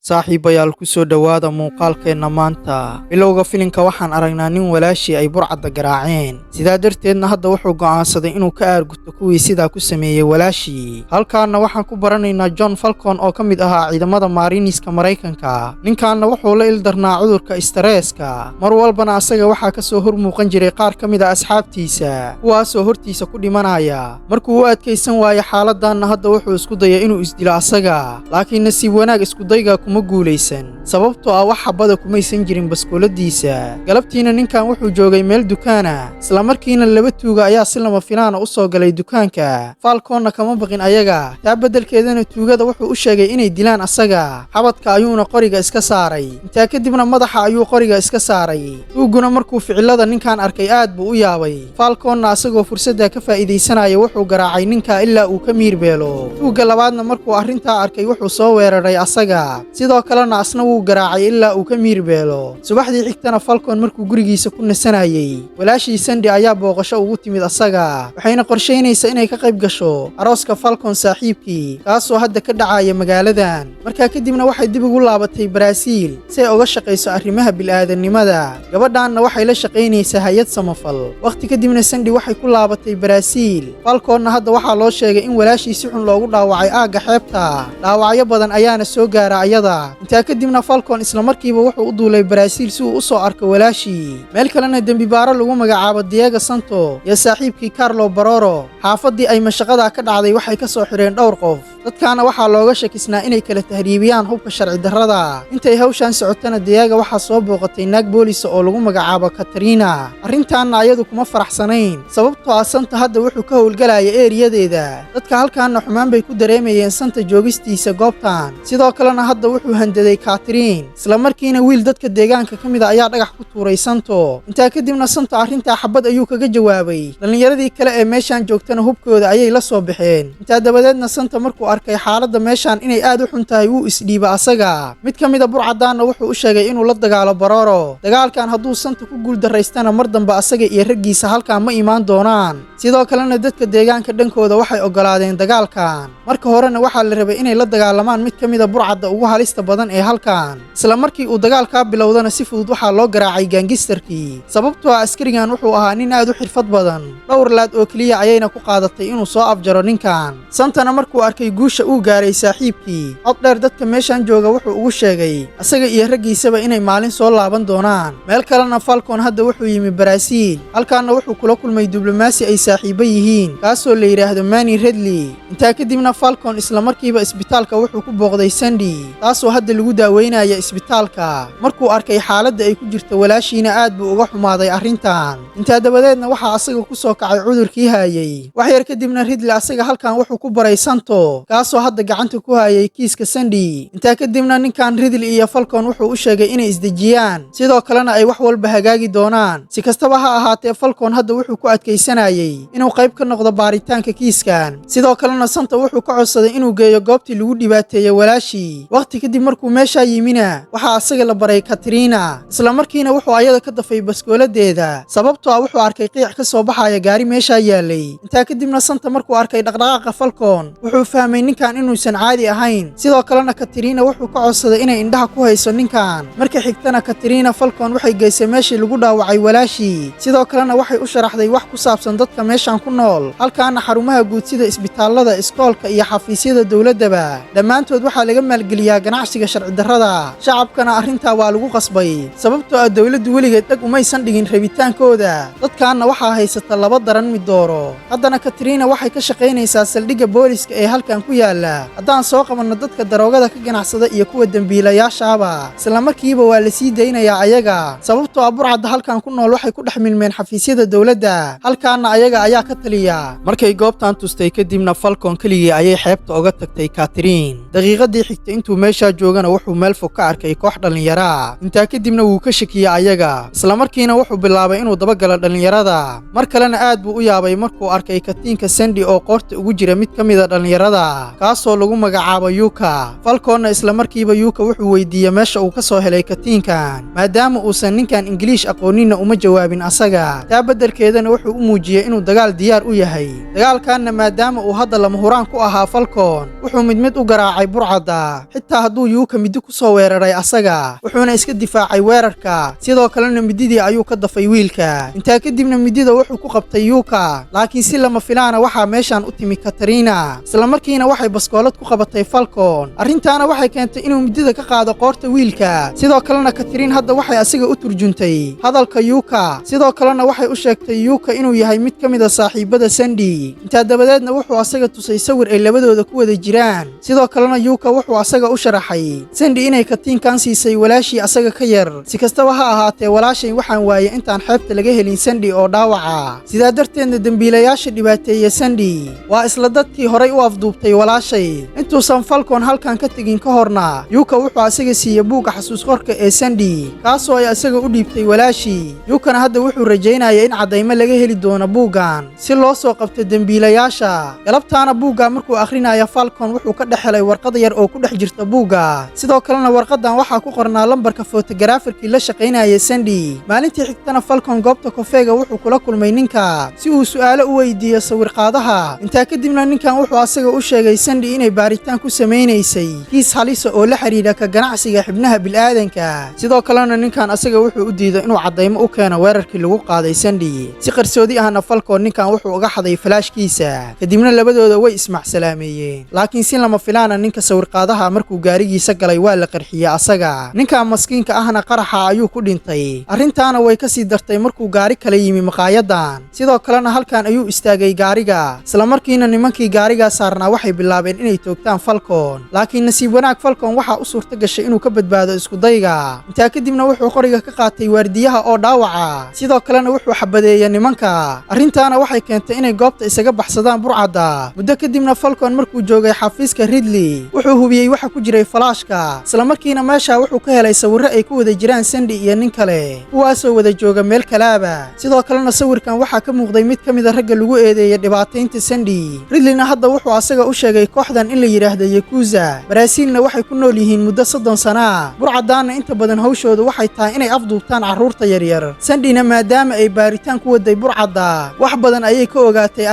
saaxiibayaal ku soo dhowaada muuqaalkeenna maanta. bilowga filimka waxaan aragnaa nin walaashii ay burcadda garaaceen, sidaa darteedna hadda wuxuu go'aansaday inuu ka aarguto kuwii sidaa ku sameeyey walaashii. halkaanna waxaan ku baranaynaa John Falcon oo ka mid ahaa ciidamada Mariniska Maraykanka. ninkaanna wuxuu la ildarnaa cudurka istareeska, mar walbana asaga waxaa ka soo hor muuqan jiray qaar ka mid a asxaabtiisa kuwaasoo hortiisa ku dhimanaya. markuu u adkaysan waayo xaaladdaanna hadda wuxuu isku dayay inuu isdilo asaga, laakiin nasiib wanaag iskudayga kuma guulaysan, sababtoo ah wax xabada kumaysan jirin baskooladiisa. galabtiina ninkan wuxuu joogay meel dukaana, isla markiina laba tuuga ayaa si lama filaana u soo galay dukaanka. Falconna kama baqin ayaga, taa beddelkeedana tuugada wuxuu u sheegay inay dilaan asaga. xabadka ayuuna qoriga iska saaray, intaa kadibna madaxa ayuu qoriga iska saaray. tuuguna markuu ficilada ninkan arkay aad buu u yaabay. Falconna asagoo fursadda ka faa'iidaysanaya wuxuu garaacay ninka ilaa uu ka miirbeelo. tuugga labaadna markuu arrintaa arkay wuxuu soo weeraray asaga, sidoo kalena asna wuu garaacay ilaa uu ka miirbeelo. subaxdii xigtana Falcon markuu gurigiisa ku nasanayay, walaashii Sandy ayaa booqasho ugu timid asaga, waxayna qorsheynaysaa inay ka qayb gasho arooska Falcon saaxiibkii, kaasoo hadda ka dhacaya magaaladan. markaa kadibna waxay dib ugu laabatay Baraasiil si ay uga shaqayso arrimaha bil'aadanimada. gabadhaanna waxay la shaqaynaysaa hay'ad samafal. waqti kadibna Sandy waxay ku laabatay Baraasiil. Falconna hadda waxaa loo sheegay in walaashii si xun loogu dhaawacay aagga xeebta, dhaawacyo badan ayaana soo gaara ayada. intaa kadibna Falcon isla markiiba wuxuu u duulay Baraasiil si uu u soo arko walaashii. meel kalena dembibaaro lagu magacaabo Diego Santo iyo saaxiibkii Carlo Baroro xaafaddii ay mashaqada ka dhacday waxay ka soo xireen dhowr qof. dadkaana waxaa looga shakisnaa inay kala tahriibiyaan hubka sharci darrada. intay hawshan socotana Diego waxaa soo booqatay naag booliisa oo lagu magacaabo Katrina. arrintaanna ayadu kuma faraxsanayn, sababtoo ah Santa hadda wuxuu ka howlgalaya eeriyadeeda. dadka halkaanna xumaan bay ku dareemayeen Santa joogistiisa goobtan. sidoo kalena hadda wuxuu handaday Catherine, isla markiina wiil dadka deegaanka ka mid a ayaa dhagax ku tuuray Santo. intaa kadibna Santo arrintaa xabad ayuu kaga jawaabay. dhallinyaradii kale ee meeshaan joogtana hubkooda ayay la soo baxeen. intaa dabadeedna Santa markuu arkay xaaladda meeshaan inay aad u xun tahay wuu isdhiiba asaga. mid ka mid a burcadaanna wuxuu u sheegay inuu la dagaalo Baroro. dagaalkan hadduu Santa ku guuldaraystana mar dambe asaga iyo raggiisa halkaan ma imaan doonaan. sidoo kalena dadka deegaanka dhankooda waxay oggolaadeen dagaalkan. marka horena waxaa la rabay inay la dagaalamaan mid ka mid a burcadda ugu halista badan ee halkan. isla markii uu dagaalkaa bilowdana si fudud waxaa loo garaacay gaangistarkii, sababtoo ah askarigan wuxuu ahaa nin aad u xirfad badan. dhowr laad oo keliya ayayna ku qaadatay inuu soo afjaro ninkan. Santana markuu arkay guusha uu gaaray saaxiibkii, cod dheer dadka meeshaan jooga wuxuu ugu sheegay asaga iyo raggiisaba inay maalin soo laaban doonaan. meel kalena Falcon hadda wuxuu yimi Baraasiil. halkaanna wuxuu kula kulmay diblomaasi ay saaxiibo yihiin, kaasoo la yidhaahdo Manny Redley. intaa kadibna Falcon isla markiiba isbitaalka wuxuu ku booqday Sandy, taasoo hadda lagu daaweynaya isbitaalka. markuu arkay xaaladda ay ku jirto walaashiina aad buu uga xumaaday arrintan. intaa dabadeedna waxaa asaga ku soo kacay cudurkii hayay. wax yar kadibna Ridley asaga halkan wuxuu ku baray Santo, kaasoo hadda gacanta ku hayay kiiska Sandy. intaa kadibna ninkan Ridley iyo Falcon wuxuu u sheegay inay isdejiyaan, sidoo kalena ay wax walba hagaagi doonaan. si kastaba ha ahaatee Falcon hadda wuxuu ku adkaysanayay inuu qayb ka noqdo baaritaanka kiiskan. sidoo kalena Santa wuxuu ka codsaday inuu geeyo goobtii lagu dhibaateeyey walaashii. waqti kadib markuu meeshaa yimina waxaa asaga la baray Katrina, isla markiina wuxuu ayada ka dafay baskooladeeda, sababtoo ah wuxuu arkay qiic ka soo baxaya gaari meeshaa yaalay. intaa kadibna Santa markuu arkay dhaqdhaqaaqa Falcon wuxuu fahmay ninkan inuusan caadi ahayn. sidoo kalena Katrina wuxuu ka codsaday inay indhaha ku hayso ninkan. marka xigtana Katrina Falcon waxay geysay meeshii lagu dhaawacay walaashii, sidoo kalena waxay u sharaxday wax ku saabsan dadka meeshaan ku nool. halkaana xarumaha guud sida isbitaalada, iskoolka iyo xafiisyada dowladdaba dhammaantood waxaa laga maalgeliyaa ganacsiga sharci darrada. shacabkana arrintaa waa lagu qasbay, sababtoo ah dowladdu weligeed dhag umaysan dhigin rabitaankooda. dadkaanna waxaa haysata laba daran mid dooro. haddana Katrina waxay ka shaqaynaysaa saldhigga booliska ee halkan ku yaala. haddaan soo qabanno dadka daroogada ka ganacsada iyo kuwa dembiilayaashaaba, isla markiiba waa la sii daynayaa ayaga, sababtoo ah burcadda halkan ku nool waxay ku dhex milmeen xafiisyada dowladda. halkaanna ayaga ayaa ka taliya. markay goobtan tustay kadibna Falcon keligii ayay xeebta uga tagtay Catherine. daqiiqadii xigtay intuu meeshaa joogana wuxuu meel fog ka arkay koox dhallinyara. intaa kadibna wuu ka shakiyey ayaga, isla markiina wuxuu bilaabay inuu dabagalo dhallinyarada. mar kalena aad buu u yaabay markuu arkay katiinka Sandy oo qoorta ugu jira mid ka mid a dhallinyarada, kaasoo lagu magacaabo Yuka. Falconna isla markiiba Yuka wuxuu weydiiyey meesha uu ka soo helay katiinkan, maadaama uusan ninkan Ingiliish aqoonina uma jawaabin asaga. taa beddelkeedana wuxuu u muujiyey inuu dagaal diyaar u yahay. dagaalkanna maadaama uu hadda lama huraan ku ahaa Falcon wuxuu mid mid u garaacay burcadda. xitaa hadduu yuuka midi ku soo weeraray asaga wuxuuna iska difaacay weerarka sidoo kalena mididii ayuu ka dafay wiilka intaa kadibna midida wuxuu ku qabtay yuuka laakiin si lama filaana waxaa meeshaan u timi Katarina isla markiina waxay baskoolad ku qabatay Falcon arrintaana waxay keentay inuu midida ka qaado qoorta wiilka sidoo kalena Katarina hadda waxay asiga u turjuntay hadalka yuuka sidoo kalena waxay u sheegtay yuuka inuu yahay mid ka mid ah saaxiibada Sandy inta dabadeedna wuxuu asaga tusay sawir ay labadooda ku wada jiraan sidoo kalena yuuka wuxuu asaga u sharaxay Sandy inay katiinkan siisay walaashii asaga ka yar si kastaba ha ahaatee walaashay waxaan waayay intaan xeebta laga helin Sandy oo dhaawaca sidaa darteedna dambiilayaasha dhibaateeya Sandy waa isla dadkii horay u afduubtay walaashay intuusan Falcon halkan ka tegin ka horna yuuka wuxuu asaga siiyay buugga xasuus qorka ee Sandy kaasoo ay asaga u dhiibtay walaashii yuukana hadda wuxuu rajaynayaa in cadaymo laga heli doono buuggan si loo soo qabto dambiilayaasha galabtaana buugga markuu akhrinayo Falcon wuxuu ka dhex helay warqad yar oo ku dhex jirta buugga sidoo kalena warqadan waxaa ku qornaa lambarka photographerkii la shaqaynayay Sandy maalintii xigtana Falcon goobta kofeega wuxuu kula kulmay ninka si uu su'aalo u weydiiyo sawir-qaadaha intaa kadibna ninkan wuxuu asaga u sheegay Sandy inay baaritaan ku sameynaysay kiis halis oo la xiriira ka ganacsiga xibnaha bilaadanka sidoo kalena ninkan asaga wuxuu u diiday inuu cadaymo u keeno weerarkii lagu qaaday Sandy si qarsoodi ahna Falcon ninkan wuxuu uga xaday flashkiisa kadibna labadooda way ismacsalaameeyeen laakiin si lama filaana ninka sawir-qaadaha markuu gaarigiisa galay waa la qarxiyay asaga ninkan maskiinka ahna qaraxa ayuu ku dhintay arrintaana way ka sii dartay markuu gaari kale yimi maqaayadan sidoo kalena halkan ayuu istaagay gaariga isla markiina nimankii gaariga saarnaa waxay bilaabeen inay toogtaan Falcon laakiin nasiib wanaag Falcon waxa u suurta gashay inuu ka badbaado isku dayga intaa kadibna wuxuu qoriga ka qaatay waardiyaha oo dhaawaca sidoo kalena wuxuu xabadeeyay nimanka arrintaana waxay keentay inay goobta isaga baxsadaan burcadda muddo kadibna Falcon markuu joogay xafiiska Ridley wuxuu hubiyay waxa ku jiray flashka isla markiina meesha wuxuu ka helay sawirro ay ku wada jiraan Sandy iyo nin kale kuwaasoo wada jooga meel kalaaba sidoo kalena sawirkan waxaa ka muuqday mid ka mid ah ragga lagu eedeeyay dhibaataynta Sandy Ridleyna hadda wuxuu asaga u sheegay kooxdan in la yiraahdo Yakuza Brazilna waxay ku nool yihiin muddo 30 sano burcadaana inta badan hawshoodu waxay tahay inay afduubtaan carruurta yaryar Sandyna maadaama ay baaritaan ku waday burcadda wax badan ayay ka ogaatay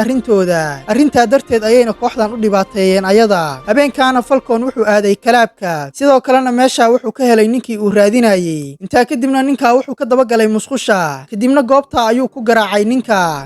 arrintaa darteed ayayna kooxdan u dhibaateeyeen ayada habeenkaana Falcon wuxuu aaday kalaabka sidoo kalena meesha wuxuu ka helay ninkii uu raadinayay intaa kadibna ninka wuxuu ka daba galay musqusha kadibna goobta ayuu ku garaacay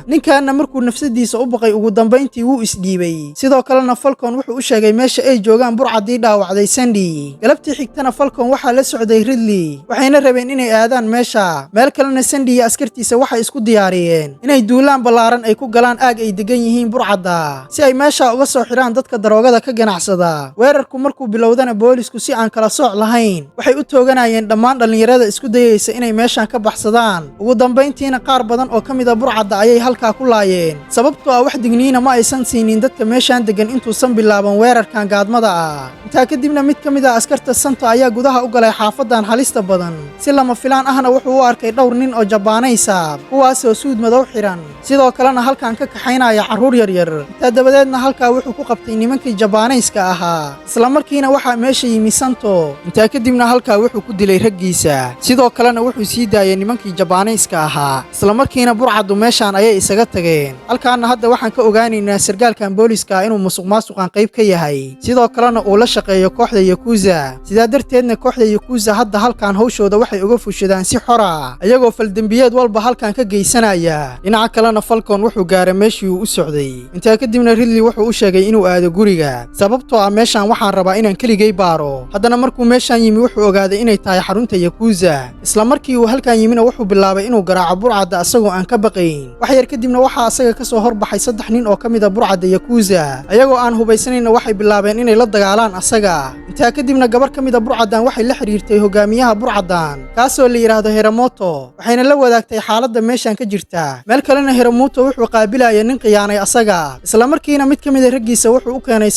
ninkaana markuu nafsadiisa u baqay ugu dambeyntii wuu isdhiibay sidoo kalena Falcon wuxuu u sheegay meesha ay joogaan burcadii dhaawacday Sandy galabtii xigtana Falcon waxaa la socday Ridley waxayna rabeen inay aadaan meesha meel kalena Sandy iyo askartiisa waxay isku diyaariyeen inay duulaan ballaaran ay ku galaan aag ay degan yihiin burcadda si ay meesha uga soo xiraan dadka daroogada ka ganacsada weerarku markuu bilowdana boolisku si aan kala sooc lahayn waxay u tooganayeen dhammaan dhalinyarada isku dayaysa inay meeshan ka baxsadaan ugu dambeyntiina qaar badan oo ka mid ah burcadda ayay halkaa ku laayeen sababtoo ah wax digniina ma aysan siinin dadka meeshan degan intuusan bilaaban weerarkan gaadmada ah intaa kadibna mid ka mid ah askarta Santo ayaa gudaha u galay xaafadan halista badan si lama filaan ahna wuxuu u arkay dhowr nin oo Jabaanaysa kuwaasoo suud madow xiran sidoo kalena halkan ka kaxaynaya carruur yaryar intaa dabadeedna halkaa wuxuu ku qabtay nimankii Jabaanayska ahaa isla markiina waxaa meesha yimi Santo intaa kadibna halkaa wuxuu ku dilay raggiisa sidoo kalena wuxuu sii daayay nimankii Jabaanayska ahaa isla markiina burcaddu meeshan ayay isaga tageen halkaana hadda waxaan ka ogaanaynaa sargaalkan booliska inuu musuqmaasuqan qayb ka yahay sidoo kalena uu la shaqeeyo kooxda Yakuza sidaa darteedna kooxda Yakuza hadda halkan hawshooda waxay uga fushadaan si xor ah ayagoo faldambiyeed walba halkan ka geysanaya dhinaca kalena Falcon wuxuu gaaray meeshii uu u socday intaa kadibna Ridley wuxuu u sheegay inuu aado guriga sababtoo ah meeshan waxaan rabaa inaan keligay baaro haddana markuu meeshan yimi wuxuu ogaaday inay tahay xarunta Yakuza isla markii uu halkan yimina wuxuu bilaabay inuu garaaco burcadda asagoo aan ka baqayn wax yar kadibna waxaa asaga ka soo horbaxay 3 nin oo ka mid ah burcadda Yakuza ayagoo aan hubaysanayna waxay bilaabeen inay la dagaalaan asaga intaa kadibna gabar ka mid ah burcaddan waxay la xiriirtay hogaamiyaha burcaddan kaasoo la yiraahdo Hiramoto waxayna la wadaagtay xaaladda meeshan ka jirta meel kalena Hiramoto wuxuu qaabilayay nin qiyaanay asaga isla markiina mid ka mid ah raggiisa wuxuu u keenay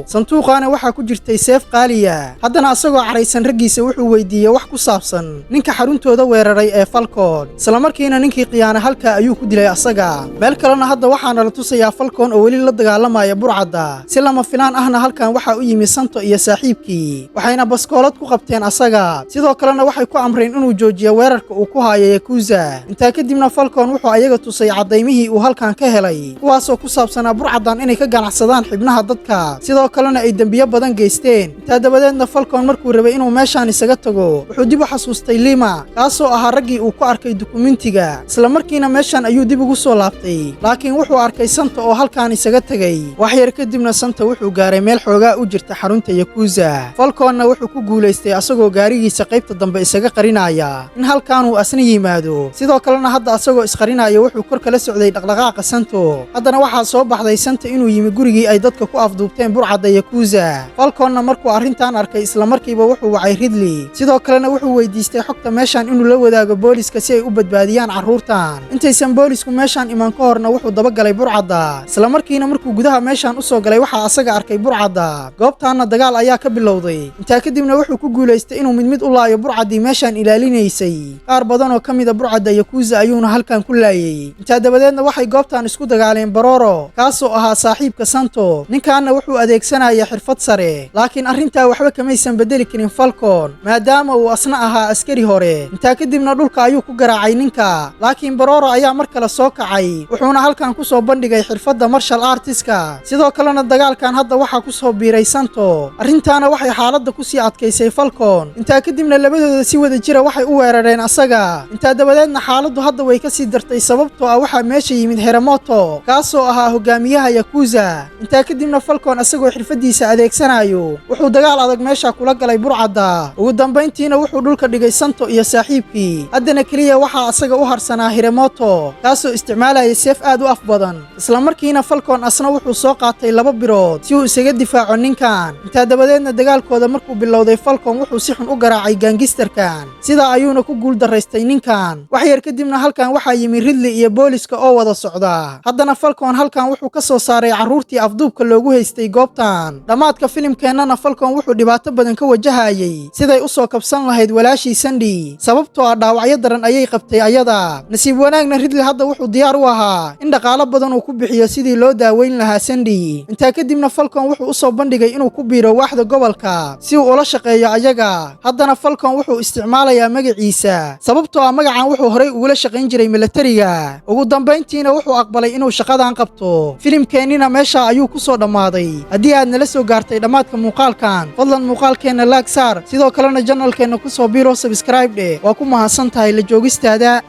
sanduuqaana waxaa ku jirtay seef qaaliya haddana asagoo caraysan raggiisa wuxuu weydiiyey wax ku saabsan ninka xaruntooda weeraray ee Falcon isla markiina ninkii qiyaanay halka ayuu ku dilay asaga meel kalena hadda waxaana la tusayaa Falcon oo weli la dagaalamaya burcadda si lama filaan ahna halkan waxaa u yimi Santo iyo saaxiibkii waxayna baskoolad ku qabteen asaga sidoo kalena waxay ku amreen inuu joojiyo weerarka uu ku hayo Yakuza intaa kadibna Falcon wuxuu ayaga tusay cadaymihii uu halkan ka helay kuwaasoo ku saabsanaa burcaddan inay ka ganacsadaan xibnaha dadka sidoo kalena ay dambiyo badan geysteen intaa dabadeedna falcon markuu rabay inuu meeshaan isaga tago wuxuu dib u xasuustay lima kaasoo ahaa raggii uu ku arkay dukumentiga isla markiina meeshaan ayuu dib ugu soo laabtay laakiin wuxuu arkay santa oo halkaan isaga tegay wax yar kadibna santa wuxuu gaaray meel xoogaa u jirta xarunta yakuza falconna wuxuu ku guulaystay asagoo gaarigiisa qaybta dambe isaga qarinaya in halkaan uu asna yimaado sidoo kalena hadda asagoo isqarinaya wuxuu kor kala socday dhaqdhaqaaqa santo haddana waxaa soo baxday santa inuu yimi gurigii ay dadka ku afduubteen burcadda yakuza falconna markuu arrintan arkay isla markiiba wuxuu wacay ridley sidoo kalena wuxuu weydiistay xogta meeshaan inuu la wadaago booliska si ay u badbaadiyaan carruurtan intaysan boolisku meeshaan iman ka horna wuxuu dabagalay burcadda isla markiina markuu gudaha meeshaan u soo galay waxaa asaga arkay burcadda goobtaanna dagaal ayaa ka bilowday intaa kadibna wuxuu ku guulaystay inuu mid u laayo burcaddii meeshaan ilaalinaysay qaar badan oo ka mida burcadda yakuza ayuuna halkan ku laayay intaa dabadeedna waxay goobtaan isku dagaaleen baroro kaasoo ahaa saaxiibka santo ninkaanna wuxuu adeegsanaya xirfad sare laakiin arrintaa waxba kamaysan bedeli karin falcon maadaama uu asna ahaa askari hore intaa kadibna dhulka ayuu ku garaacay ninka laakiin baroro ayaa mar kale soo kacay wuxuuna halkan ku soo bandhigay xirfadda marshal artiska sidoo kalena dagaalkan hadda waxaa ku soo biiray santo arrintaana waxay xaaladda ku sii adkaysay falcon intaa kadibna labadooda si wada jira waxay u weerareen asaga intaa dabadeedna xaaladdu hadda way ka sii dartay sababtoo ah waxaa meesha yimid heramoto kaasoo ahaa hogaamiyaha yakuza intaa kadibna falcon asagoo xirfadiisa adeegsanayo wuxuu dagaal adag meesha kula galay burcadda ugu dambayntiina wuxuu dhulka dhigay santo iyo saaxiibkii haddana keliya waxaa asaga u harsanaa heramoto kaasoo isticmaalaya seef aad u af badan isla markiina falcon asna wuxuu soo qaatay 2 birood si uu isaga difaaco ninkan intaa dabadeedna dagaalkooda markuu bilowday falcon wuxuu si xun u garaacay gaangistarkan sidaa ayuuna ku guul daraystay ninkan wax yar kadibna halkan waxaa yimi ridley iyo booliska oo wada socda haddana falcon halkan wuxuu ka soo saaray carruurtii afduubka loogu haystay goobtan dhammaadka filimkeennana falcon wuxuu dhibaato badan ka wajahayay siday u soo kabsan lahayd walaashii sandhi sababtoo ah dhaawacyo daran ayay qabtay ayada nasiib wanaagna ridley hadda wuxuu diyaar u ahaa in dhaqaalo badan uu ku bixiyo sidii loo daaweyn lahaa sandhi intaa kadibna falcon wuxuu u soo bandhigay inuu ku biiro waaxda gobolka si uu ula shaqeeyo ayaga haddana falcon wuxuu isticmaalayaa magaciisa sababtoo ah magacan wuxuu horay ugula shaqayn jiray milatariga ugu dambayntiina wuxuu aqbalay inuu shaqadan qabto filimkeennina meesha ayuu ku soo dhammaaday haddii aad nala soo gaartay dhammaadka muuqaalkan fadlan muuqaalkeenna laag saar sidoo kalena janalkeenna ku soo biiro subscribe waa ku mahadsan tahay la joogistaada